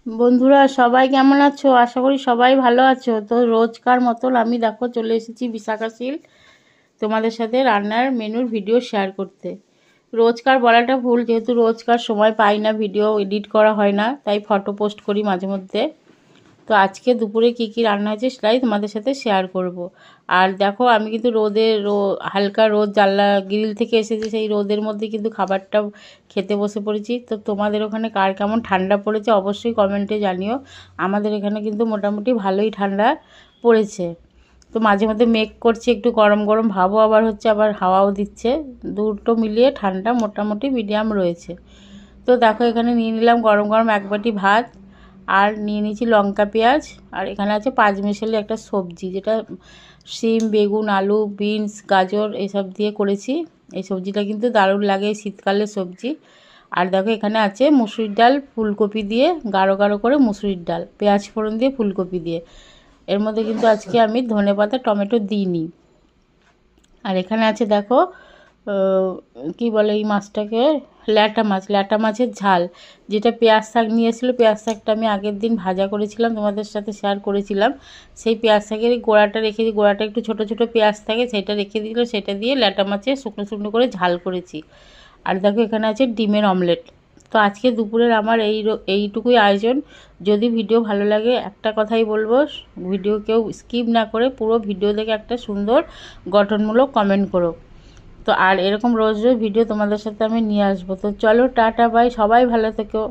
বন্ধুরা সবাই কেমন আছো? আশা করি সবাই ভালো আছো। তো রোজকার মতন আমি দেখো চলে এসেছি বিশাখাশীল তোমাদের সাথে রান্নার মেনুর ভিডিও শেয়ার করতে। রোজকার বলাটা ভুল, যেহেতু রোজকার সময় পাই না, ভিডিও এডিট করা হয় না, তাই ফটো পোস্ট করি মাঝে মধ্যে। তো আজকে দুপুরে কি কি রান্না হয়েছে সেটাই তোমাদের সাথে শেয়ার করব। আর দেখো আমি কিন্তু হালকা রোদ জানলা গ্রিল থেকে এসেছি, সেই রোদের মধ্যে কিন্তু খাবারটা খেতে বসে পড়েছি। তো তোমাদের ওখানে কার কেমন ঠান্ডা পড়েছে অবশ্যই কমেন্টে জানিও। আমাদের এখানে কিন্তু মোটামুটি ভালোই ঠান্ডা পড়েছে। তো মাঝে মধ্যে মেঘ করছে, একটু গরম গরম ভাবও আবার হচ্ছে, আবার হাওয়াও দিচ্ছে। দুটো মিলিয়ে ঠান্ডা মোটামুটি মিডিয়াম রয়েছে। তো দেখো এখানে নিয়ে নিলাম গরম গরম এক বাটি ভাত, আর নিয়ে নিয়েছি লঙ্কা পেঁয়াজ, আর এখানে আছে পাঁচমিশালি একটা সবজি, যেটা শিম বেগুন আলু বিনস গাজর এসব দিয়ে করেছি। এই সবজিটা কিন্তু দারুণ লাগে শীতকালের সবজি। আর দেখো এখানে আছে মুসুরির ডাল ফুলকপি দিয়ে, গাঢ় গাঢ় করে মুসুরির ডাল পেঁয়াজ ফোড়ন দিয়ে ফুলকপি দিয়ে। এর মধ্যে কিন্তু আজকে আমি ধনেপাতা টমেটো দিইনি। আর এখানে আছে দেখো কি বলে এই মাছটাকে, ল্যাটা মাছের ঝাল, যেটা পেঁয়াজ শাক নিয়ে এসেছিলো। পেঁয়াজ শাকটা আমি আগের দিন ভাজা করেছিলাম, তোমাদের সাথে শেয়ার করেছিলাম। সেই পেঁয়াজ শাকের গোড়াটা রেখে দিই, গোড়াটা একটু ছোটো ছোটো পেঁয়াজ থাকে, সেটা রেখে দিল, সেটা দিয়ে ল্যাটা মাছের শুকনো শুকনো করে ঝাল করেছি। আর দেখো এখানে আছে ডিমের অমলেট। তো আজকে দুপুরের আমার এইটুকুই আয়োজন। যদি ভিডিও ভালো লাগে একটা কথাই বলবো, ভিডিও কেউ স্কিপ না করে পুরো ভিডিও দেখে একটা সুন্দর গঠনমূলক কমেন্ট করো। তো আর এরকম রোজ রোজ ভিডিও তোমাদের সাথে আমি নিয়ে আসবো। তো চলো টাটা বাই, সবাই ভালো থেকো।